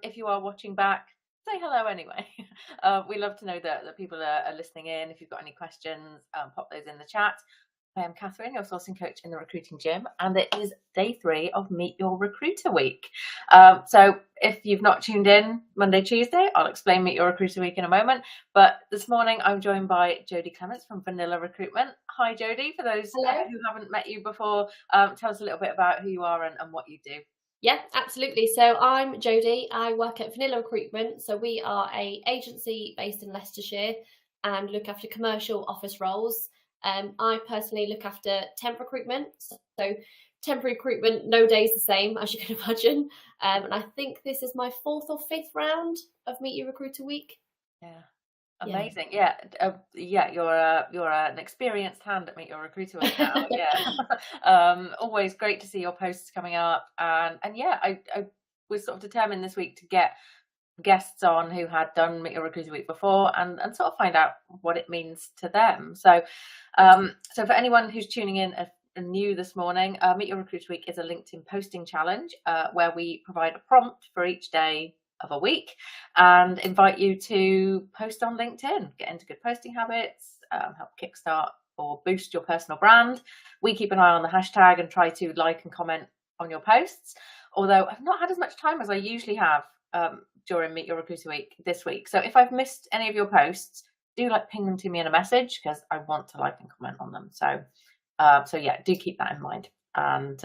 If you are watching back, say hello anyway. We love to know that people are listening in. If you've got any questions, pop those in the chat. I am Catherine, your sourcing coach in the recruiting gym, and it is day 3 of Meet Your Recruiter Week. So if you've not tuned in Monday, Tuesday, I'll explain Meet Your Recruiter Week in a moment. But this morning I'm joined by Jodie Clements from Vanilla Recruitment. Hi, Jodie. For those Hello. who haven't met you before, tell us a little bit about who you are and what you do. Yeah, absolutely. So I'm Jodie. I work at Vanilla Recruitment. So we are a agency based in Leicestershire and look after commercial office roles. I personally look after temp recruitment. So temporary recruitment, no day is the same, as you can imagine. And I think this is my 4th or 5th round of Meet Your Recruiter Week. Yeah. Yeah. Amazing. Yeah. Yeah, you're an experienced hand at Meet Your Recruiter Week now. Yeah. Always great to see your posts coming up. And yeah, I was sort of determined this week to get guests on who had done Meet Your Recruiter Week before and sort of find out what it means to them. So for anyone who's tuning in new this morning, Meet Your Recruiter Week is a LinkedIn posting challenge where we provide a prompt for each day of a week and invite you to post on LinkedIn, get into good posting habits, help kickstart or boost your personal brand. We keep an eye on the hashtag and try to like and comment on your posts, although I've not had as much time as I usually have during Meet Your Recruiter Week this week. So if I've missed any of your posts, do ping them to me in a message because I want to like and comment on them. So yeah, do keep that in mind. And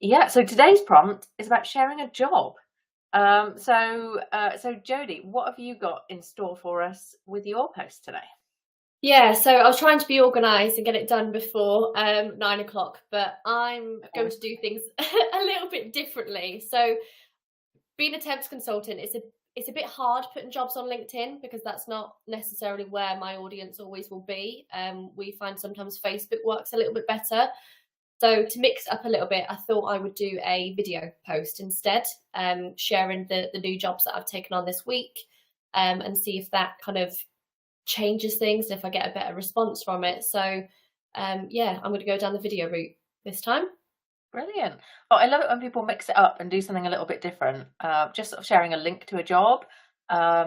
yeah, so today's prompt is about sharing a job. So Jodie, what have you got in store for us with your post today? Yeah, so I was trying to be organised and get it done before 9 o'clock, but I'm going to do things a little bit differently. So being a temps consultant, it's a bit hard putting jobs on LinkedIn because that's not necessarily where my audience always will be. We find sometimes Facebook works a little bit better. So to mix it up a little bit, I thought I would do a video post instead, sharing the new jobs that I've taken on this week, and see if that kind of changes things and if I get a better response from it. So yeah, I'm going to go down the video route this time. Brilliant. Oh, I love it when people mix it up and do something a little bit different. Just sort of sharing a link to a job. I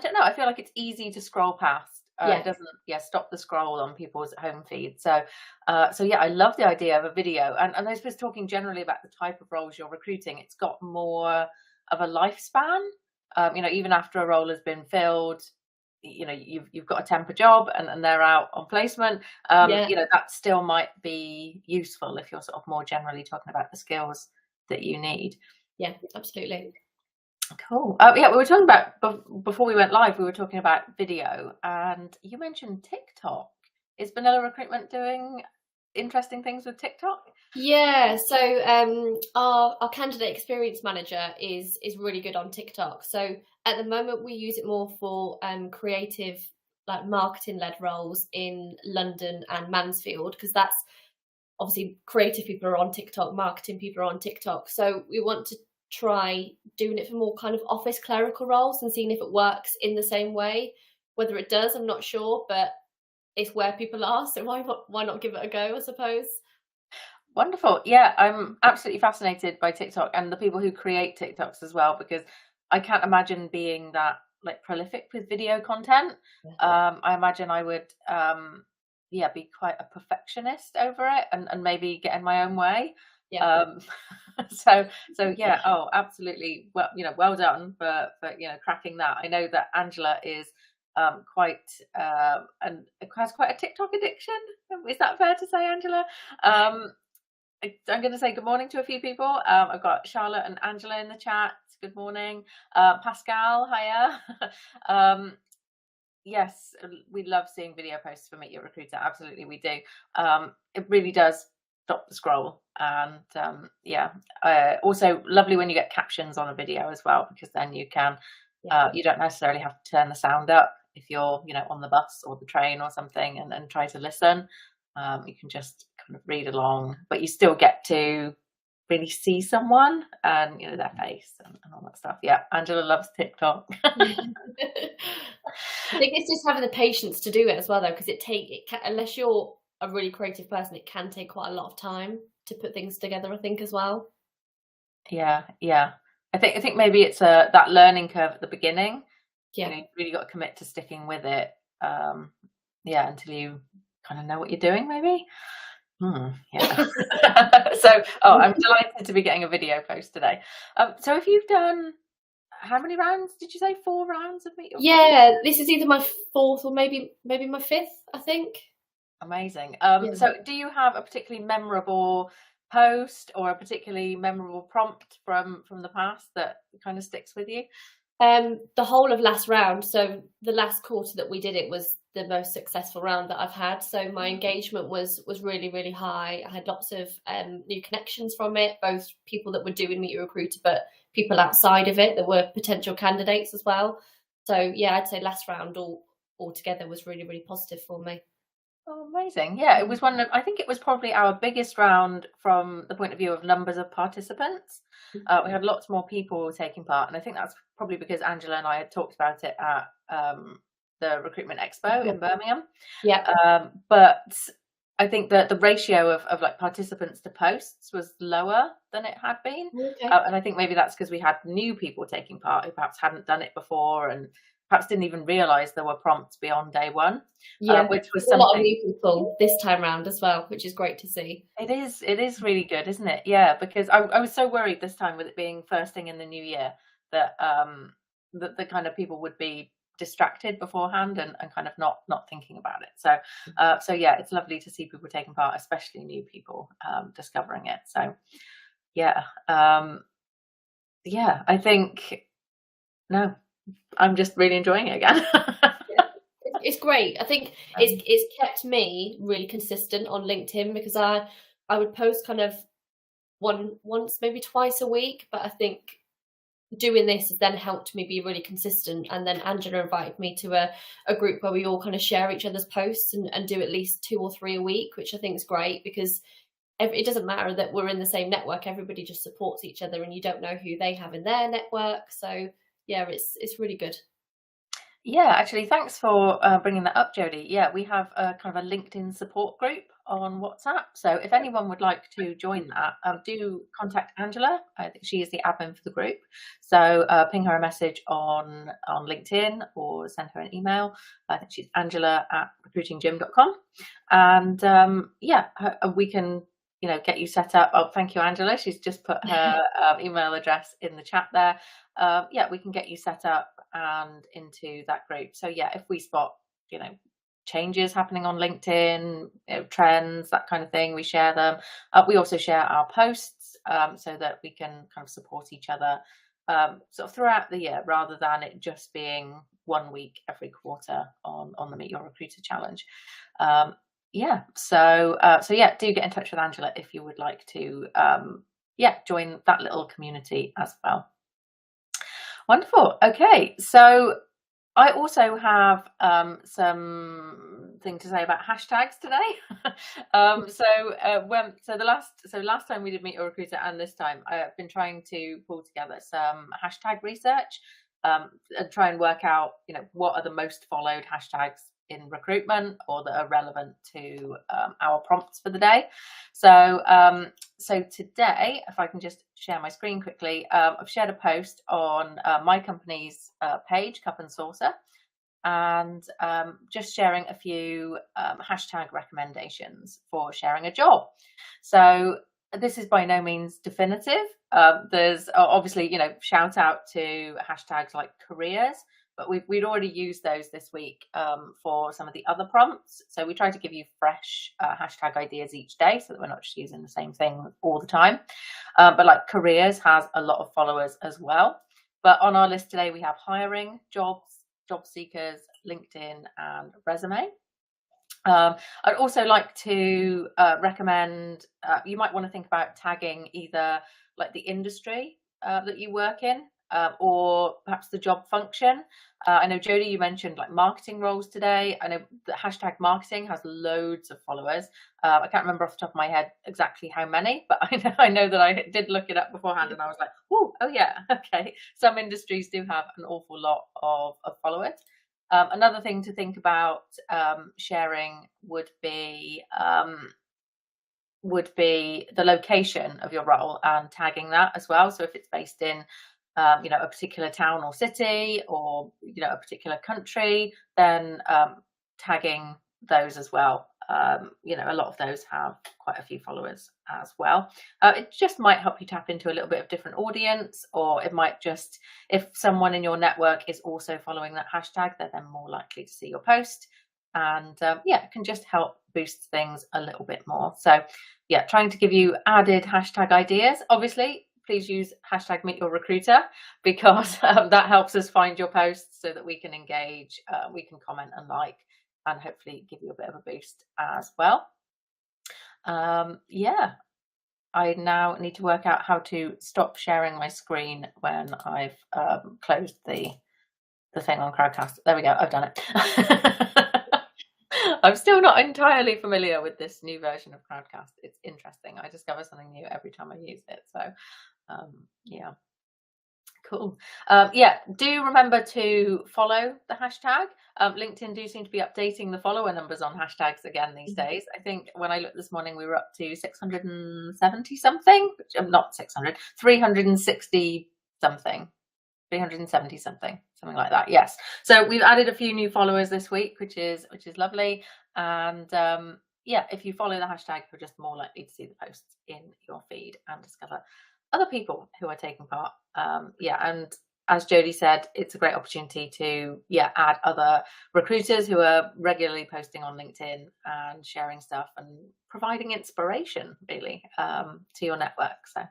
don't know. I feel like it's easy to scroll past. Yeah. It doesn't, stop the scroll on people's home feed. So yeah, I love the idea of a video. And I suppose talking generally about the type of roles you're recruiting, it's got more of a lifespan. Even after a role has been filled, you've got a temp job and they're out on placement, Yeah. that still might be useful if you're sort of more generally talking about the skills that you need. Yeah, absolutely. Cool. Yeah, we were talking about before we went live, we were talking about video and you mentioned TikTok. Is Vanilla Recruitment doing interesting things with TikTok? Yeah, so our candidate experience manager is really good on TikTok. So at the moment we use it more for creative, like marketing led roles in London and Mansfield, because that's obviously creative people are on TikTok, marketing people are on TikTok. So we want to try doing it for more kind of office clerical roles and seeing if it works in the same way. Whether it does, I'm not sure, but it's where people are, so why not give it a go, I suppose. Wonderful. Yeah, I'm absolutely fascinated by TikTok and the people who create TikToks as well, because I can't imagine being that prolific with video content. I imagine I would be quite a perfectionist over it and maybe get in my own way. Yeah. So yeah, oh, absolutely. Well, well done for cracking that. I know that Angela is quite and has quite a TikTok addiction. Is that fair to say, Angela? I'm going to say good morning to a few people. I've got Charlotte and Angela in the chat. Good morning. Pascal, hiya. Yes, we love seeing video posts for Meet Your Recruiter. Absolutely, we do. It really does stop the scroll. And also lovely when you get captions on a video as well, because then you can, you don't necessarily have to turn the sound up if you're, on the bus or the train or something and try to listen. You can just kind of read along, but you still get to really see someone and their face and all that stuff. Yeah, Angela loves TikTok. I think it's just having the patience to do it as well, though, because unless you're a really creative person, it can take quite a lot of time to put things together, I think, as well. Yeah. I think maybe it's that learning curve at the beginning. Yeah. You've really got to commit to sticking with it. Until you kind of know what you're doing, maybe. Yeah. So, I'm delighted to be getting a video post today. So if you've done, how many rounds did you say? 4 rounds of Meet Your Recruiter? Yeah, this is either my 4th or maybe my 5th, I think. Amazing. Yeah. So do you have a particularly memorable post or a particularly memorable prompt from the past that kind of sticks with you? The whole of last round, so the last quarter that we did it was the most successful round that I've had. So my engagement was really, really high. I had lots of new connections from it, both people that were doing Meet Your Recruiter, but people outside of it that were potential candidates as well. So yeah, I'd say last round all together was really, really positive for me. Oh, amazing. Yeah, it was I think it was probably our biggest round from the point of view of numbers of participants. We had lots more people taking part, and I think that's probably because Angela and I had talked about it at the Recruitment Expo in Birmingham. Yeah. But I think that the ratio of like participants to posts was lower than it had been. Okay. And I think maybe that's because we had new people taking part who perhaps hadn't done it before and perhaps didn't even realise there were prompts beyond day one. Yeah, which was a lot of something. new people this time round as well, which is great to see. It is really good, isn't it? Yeah, because I was so worried this time with it being first thing in the new year that that the kind of people would be distracted beforehand and kind of not thinking about it. So yeah, it's lovely to see people taking part, especially new people discovering it. So yeah, yeah, I think no, I'm just really enjoying it again. It's great. I think it's kept me really consistent on LinkedIn because I would post kind of once, maybe twice a week, but I think doing this has then helped me be really consistent. And then Angela invited me to a group where we all kind of share each other's posts and do at least 2 or 3 a week, which I think is great because it doesn't matter that we're in the same network. Everybody just supports each other and you don't know who they have in their network. So yeah, it's really good. Yeah, actually, thanks for bringing that up, Jodie. Yeah, we have a kind of a LinkedIn support group on WhatsApp. So if anyone would like to join that, do contact Angela. I think she is the admin for the group. So ping her a message on LinkedIn or send her an email. I think she's angela@recruitinggym.com. And yeah, we can get you set up. Oh, thank you, Angela. She's just put her email address in the chat there. Yeah, we can get you set up and into that group. So yeah, if we spot changes happening on LinkedIn, trends, that kind of thing, we share them. We also share our posts so that we can kind of support each other sort of throughout the year, rather than it just being 1 week every quarter on the Meet Your Recruiter challenge. Yeah, so yeah, do get in touch with Angela if you would like to join that little community as well. Wonderful. Okay, so I also have something to say about hashtags today. Last time we did Meet Your Recruiter, and this time I've been trying to pull together some hashtag research and try and work out, what are the most followed hashtags in recruitment or that are relevant to our prompts for the day. So today, if I can just share my screen quickly, I've shared a post on my company's page, Cup and Saucer, and just sharing a few hashtag recommendations for sharing a job. So this is by no means definitive. There's obviously, shout out to hashtags like careers, but we'd already used those this week for some of the other prompts. So we try to give you fresh hashtag ideas each day so that we're not just using the same thing all the time. But like careers has a lot of followers as well. But on our list today, we have hiring, jobs, job seekers, LinkedIn, and resume. I'd also like to recommend, you might want to think about tagging either like the industry that you work in, or perhaps the job function. I know, Jodie, you mentioned like marketing roles today. I know the hashtag marketing has loads of followers. I can't remember off the top of my head exactly how many, but I know that I did look it up beforehand and I was like, oh yeah, okay. Some industries do have an awful lot of followers. Another thing to think about sharing would be the location of your role and tagging that as well. So if it's based in you know, a particular town or city, or, you know, a particular country, then tagging those as well. You know, a lot of those have quite a few followers as well. It just might help you tap into a little bit of different audience, or it might just, if someone in your network is also following that hashtag, they're then more likely to see your post. And yeah, it can just help boost things a little bit more. So yeah, trying to give you added hashtag ideas. Obviously, please use hashtag Meet Your Recruiter, because that helps us find your posts so that we can engage, we can comment and like, and hopefully give you a bit of a boost as well. Yeah, I now need to work out how to stop sharing my screen when I've closed the thing on Crowdcast. There we go, I've done it. I'm still not entirely familiar with this new version of Crowdcast. It's interesting. I discover something new every time I use it. So yeah, cool. Yeah, do remember to follow the hashtag. LinkedIn do seem to be updating the follower numbers on hashtags again these days. I think when I looked this morning, we were up to 670 something, not 600, 360 something. 370 something like that. Yes, so we've added a few new followers this week, which is lovely. And yeah, if you follow the hashtag, you're just more likely to see the posts in your feed and discover other people who are taking part. Yeah, and as Jodie said, it's a great opportunity to add other recruiters who are regularly posting on LinkedIn and sharing stuff and providing inspiration really to your network. So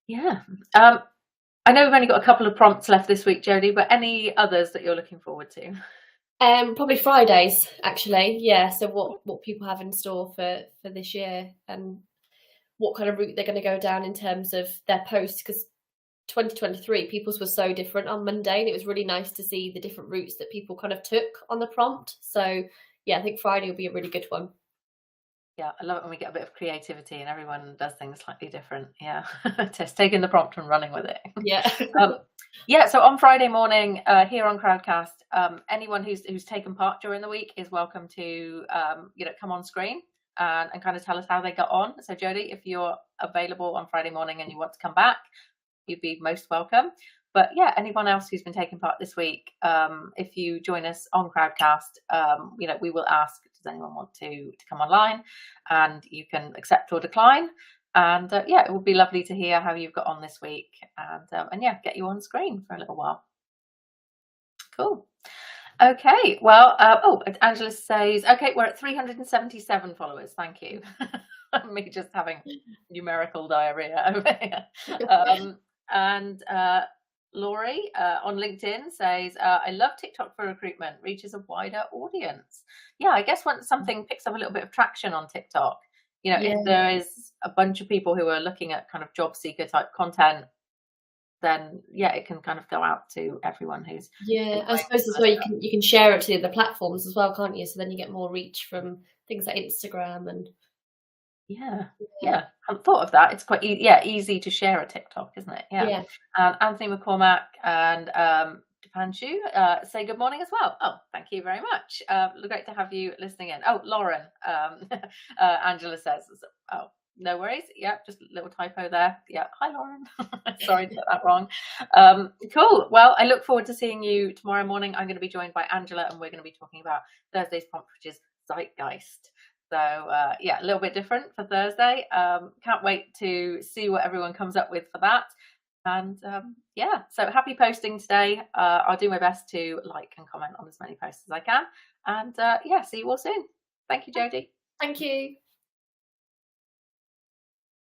yeah. I know we've only got a couple of prompts left this week, Jodie, but any others that you're looking forward to? Probably Fridays, actually. Yeah. So what people have in store for this year, and what kind of route they're going to go down in terms of their posts, because 2023 people's was so different on Monday, and it was really nice to see the different routes that people kind of took on the prompt. So yeah, I think Friday will be a really good one. Yeah, I love it when we get a bit of creativity and everyone does things slightly different. Yeah, just taking the prompt and running with it. Yeah. Yeah, so on Friday morning here on Crowdcast, anyone who's taken part during the week is welcome to you know, come on screen and kind of tell us how they got on. So Jodie, if you're available on Friday morning and you want to come back, you'd be most welcome. But yeah, anyone else who's been taking part this week, if you join us on Crowdcast, you know, we will ask, does anyone want to come online? And you can accept or decline. And yeah, it would be lovely to hear how you've got on this week, and yeah, get you on screen for a little while. Cool. Okay, well, oh, Angela says, okay, we're at 377 followers. Thank you. Me just having numerical diarrhea over here. And Laurie on LinkedIn says, I love TikTok for recruitment, reaches a wider audience. Yeah, I guess when something picks up a little bit of traction on TikTok, you know, if there is a bunch of people who are looking at kind of job seeker type content, then yeah, it can kind of go out to everyone who's I suppose as well you can share it to the platforms as well, can't you? So then you get more reach from things like Instagram and yeah, I hadn't thought of that. It's quite easy to share a TikTok, isn't it? Yeah. Anthony McCormack and Dipanshu say good morning as well. Oh, thank you very much. Great to have you listening in. Oh, Lauren, Angela says, oh, no worries. Yeah, just a little typo there. Yeah, hi Lauren. Sorry to get that wrong. Cool. Well, I look forward to seeing you tomorrow morning. I'm going to be joined by Angela, and we're going to be talking about Thursday's prompt, which is Zeitgeist. So yeah, a little bit different for Thursday. Can't wait to see what everyone comes up with for that. And yeah, so happy posting today. I'll do my best to like and comment on as many posts as I can. And yeah, see you all soon. Thank you, Jodie. Thank you.